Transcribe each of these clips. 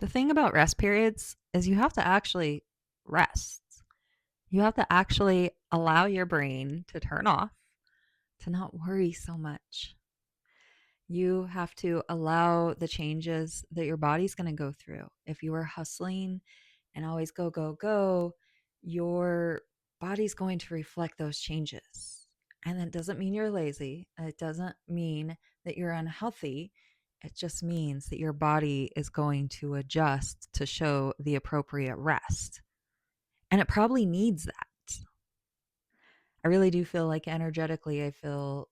The thing about rest periods is you have to actually rest. You have to actually allow your brain to turn off, to not worry so much. You have to allow the changes that your body's going to go through. If you are hustling and always go, go, go, your body's going to reflect those changes. And that doesn't mean you're lazy. It doesn't mean that you're unhealthy. It just means that your body is going to adjust to show the appropriate rest. And it probably needs that. I really do feel like energetically, I feel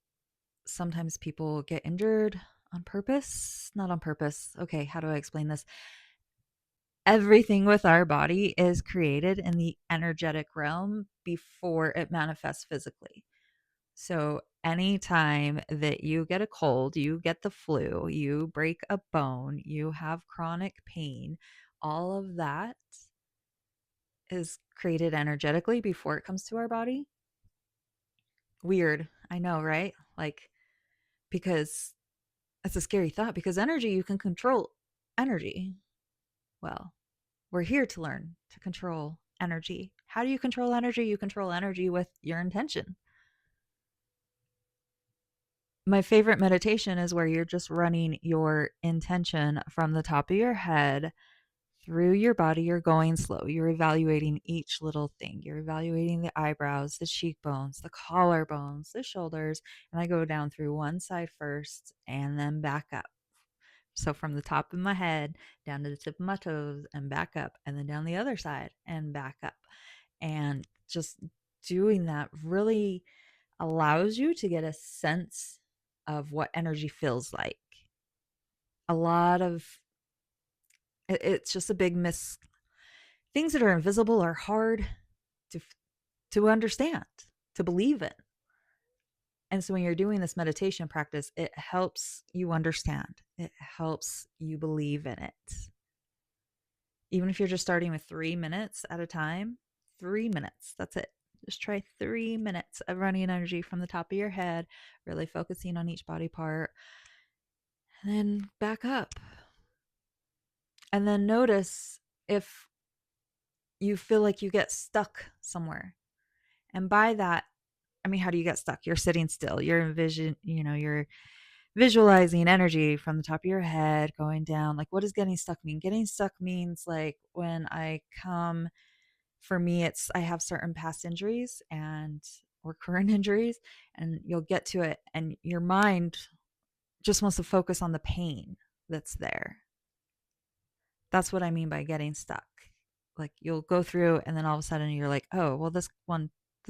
sometimes people get injured on purpose, not on purpose. Okay, how do I explain this? Everything with our body is created in the energetic realm before it manifests physically. So, anytime that you get a cold, you get the flu, you break a bone, you have chronic pain, all of that is created energetically before it comes to our body. Weird. I know, right? Like, because that's a scary thought because energy, you can control energy. Well, we're here to learn to control energy. How do you control energy? You control energy with your intention. My favorite meditation is where you're just running your intention from the top of your head through your body. You're going slow. You're evaluating each little thing. You're evaluating the eyebrows, the cheekbones, the collarbones, the shoulders. And I go down through one side first and then back up. So from the top of my head down to the tip of my toes and back up, and then down the other side and back up. And just doing that really allows you to get a sense of what energy feels like. A lot of it's just a big miss. Things that are invisible are hard to understand, to believe in. And so when you're doing this meditation practice, it helps you understand. It helps you believe in it. Even if you're just starting with 3 minutes at a time, 3 minutes, that's it. Just try 3 minutes of running energy from the top of your head, really focusing on each body part, and then back up. And then notice if you feel like you get stuck somewhere. And by that, I mean, how do you get stuck? You're sitting still. You're visualizing energy from the top of your head going down. Like, what does getting stuck mean? Getting stuck means like when I come, for me, it's I have certain past injuries and or current injuries, and you'll get to it, and your mind just wants to focus on the pain that's there. That's what I mean by getting stuck. Like you'll go through, and then all of a sudden you're like, oh, well, this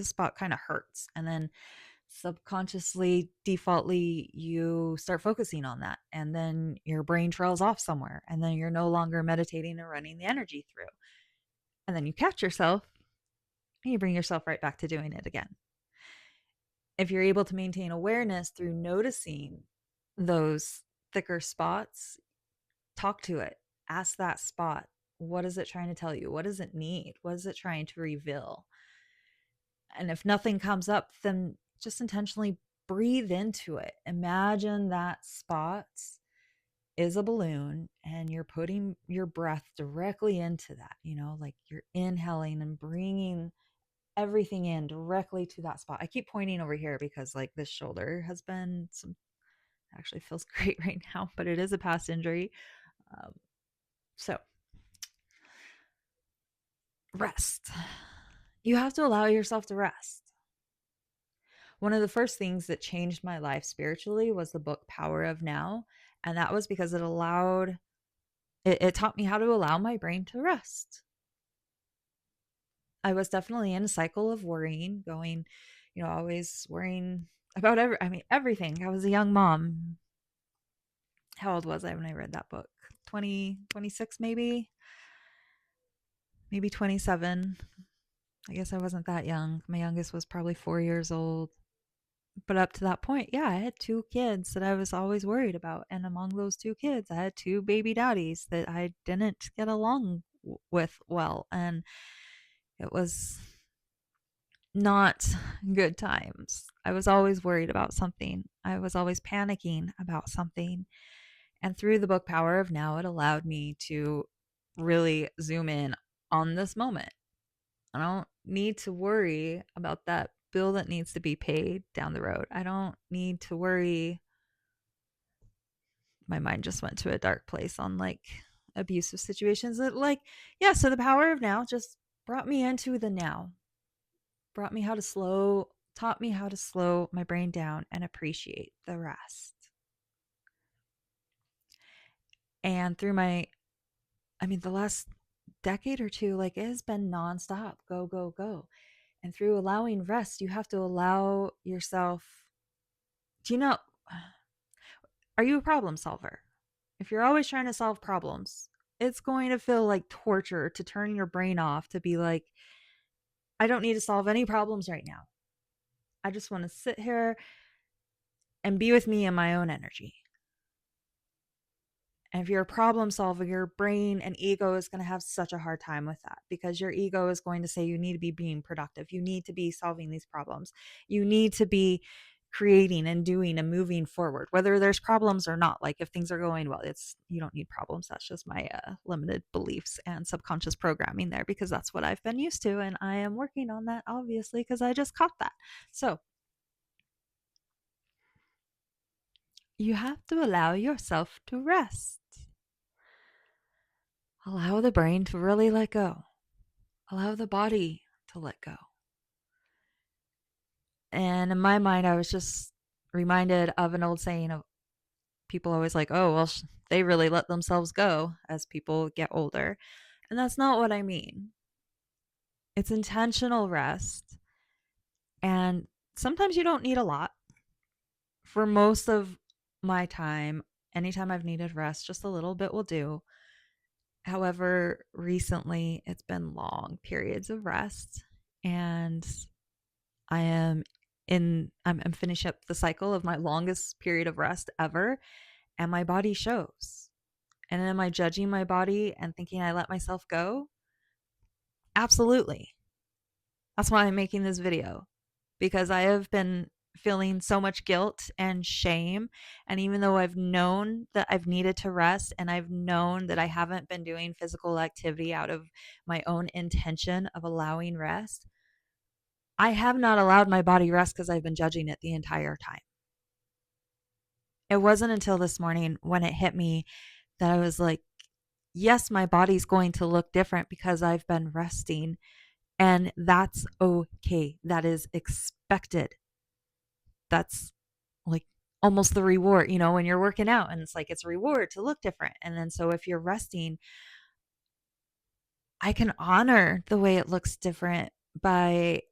spot kind of hurts, and then subconsciously, defaultly, you start focusing on that, and then your brain trails off somewhere, and then you're no longer meditating and running the energy through, and then you catch yourself and you bring yourself right back to doing it again. If you're able to maintain awareness through noticing those thicker spots, talk to it. Ask that spot, what is it trying to tell you? What does it need? What is it trying to reveal? And if nothing comes up, then just intentionally breathe into it. Imagine that spot is a balloon and you're putting your breath directly into that, like you're inhaling and bringing everything in directly to that spot. I keep pointing over here because like this shoulder has been some actually feels great right now, but it is a past injury. So rest. You have to allow yourself to rest. One of the first things that changed my life spiritually was the book Power of Now. And that was because it taught me how to allow my brain to rest. I was definitely in a cycle of worrying, going, always worrying about everything. I was a young mom. How old was I when I read that book? 20, 26, maybe 27. I guess I wasn't that young. My youngest was probably 4 years old. But up to that point, yeah, I had two kids that I was always worried about. And among those two kids, I had two baby daddies that I didn't get along with well. And it was not good times. I was always worried about something. I was always panicking about something. And through the book Power of Now, it allowed me to really zoom in on this moment. I don't need to worry about that bill that needs to be paid down the road. I don't need to worry. My mind just went to a dark place on like abusive situations that, like, yeah, so the power of now just brought me into the now, brought me how to slow, taught me how to slow my brain down and appreciate the rest. And through the last decade or two, like, it has been nonstop, go, go, go. And through allowing rest, you have to allow yourself. Do you know, are you a problem solver? If you're always trying to solve problems, it's going to feel like torture to turn your brain off, to be like, I don't need to solve any problems right now. I just want to sit here and be with me in my own energy. And if you're a problem solver, your brain and ego is going to have such a hard time with that, because your ego is going to say you need to be being productive. You need to be solving these problems. You need to be creating and doing and moving forward, whether there's problems or not. Like, if things are going well, you don't need problems. That's just my limited beliefs and subconscious programming there, because that's what I've been used to. And I am working on that, obviously, because I just caught that. So you have to allow yourself to rest. Allow the brain to really let go. Allow the body to let go. And in my mind, I was just reminded of an old saying of people always like, oh, well, they really let themselves go as people get older. And that's not what I mean. It's intentional rest. And sometimes you don't need a lot. For most of my time, anytime I've needed rest, just a little bit will do. However, recently it's been long periods of rest, and I'm finishing up the cycle of my longest period of rest ever, and my body shows. And am I judging my body and thinking I let myself go? Absolutely. That's why I'm making this video, because I have been feeling so much guilt and shame. And even though I've known that I've needed to rest, and I've known that I haven't been doing physical activity out of my own intention of allowing rest, I have not allowed my body rest because I've been judging it the entire time. It wasn't until this morning when it hit me that I was like, yes, my body's going to look different because I've been resting. And that's okay. That is expected. That's like almost the reward, when you're working out, and it's like it's a reward to look different. And then so if you're resting, I can honor the way it looks different by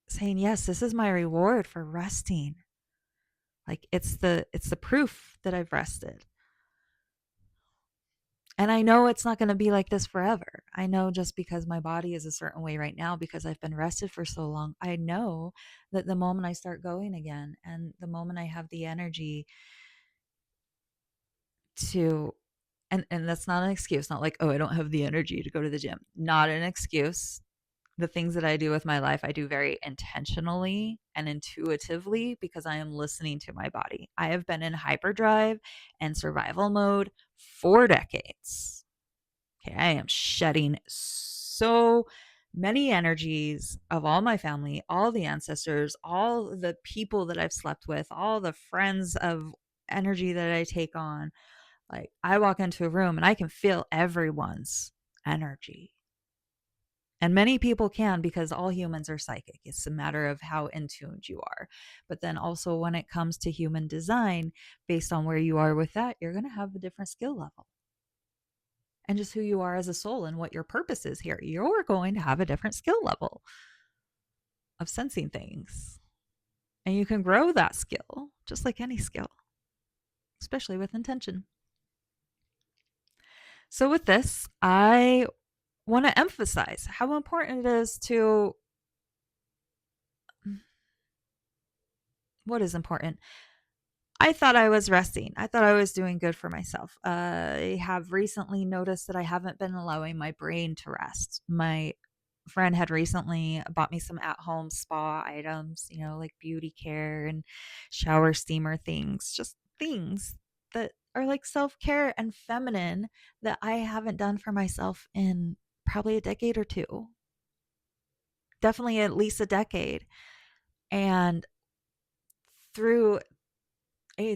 saying, yes, this is my reward for resting. Like, it's the proof that I've rested. And I know it's not going to be like this forever. I know just because my body is a certain way right now, because I've been rested for so long, I know that the moment I start going again, and the moment I have the energy to, and that's not an excuse, not like, oh, I don't have the energy to go to the gym. Not an excuse. The things that I do with my life, I do very intentionally and intuitively, because I am listening to my body. I have been in hyperdrive and survival mode for decades. Okay, I am shedding so many energies of all my family, all the ancestors, all the people that I've slept with, all the friends of energy that I take on. Like, I walk into a room and I can feel everyone's energy. And many people can, because all humans are psychic. It's a matter of how in tuned you are. But then also, when it comes to human design, based on where you are with that, you're going to have a different skill level. And just who you are as a soul and what your purpose is here, you're going to have a different skill level of sensing things. And you can grow that skill just like any skill, especially with intention. So with this, I want to emphasize how important it is to, what is important? I thought I was resting. I thought I was doing good for myself. I have recently noticed that I haven't been allowing my brain to rest. My friend had recently bought me some at-home spa items, like beauty care and shower steamer things, just things that are like self-care and feminine that I haven't done for myself in probably a decade or two. Definitely at least a decade. And through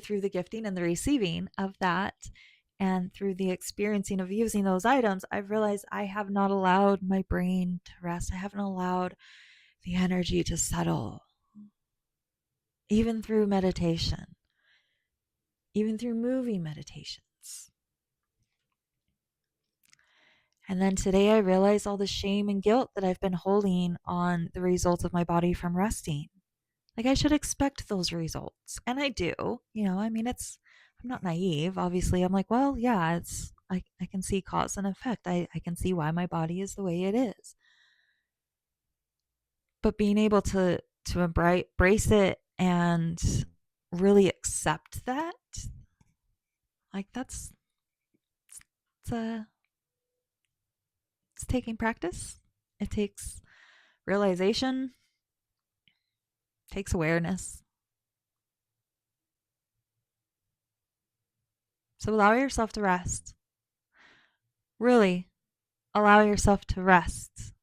through the gifting and the receiving of that and through the experiencing of using those items, I've realized I have not allowed my brain to rest. I haven't allowed the energy to settle, even through meditation, even through movie meditations. And then today I realized all the shame and guilt that I've been holding on the results of my body from resting. Like I should expect those results. And I do. I mean, I'm not naive. Obviously, I'm like, well, yeah, I can see cause and effect. I can see why my body is the way it is. But being able to embrace it and really accept that, like it's a it's taking practice. It takes realization, takes awareness. So allow yourself to rest. Really allow yourself to rest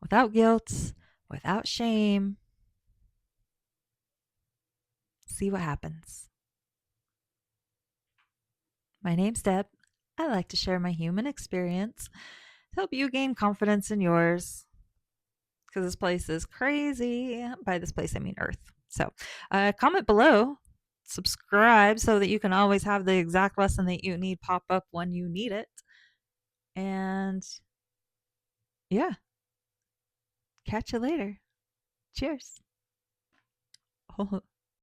without guilt, without shame. See what happens. My name's Deb. I like to share my human experience to help you gain confidence in yours because this place is crazy. By this place, I mean Earth. So comment below, subscribe so that you can always have the exact lesson that you need pop up when you need it. And yeah, catch you later. Cheers.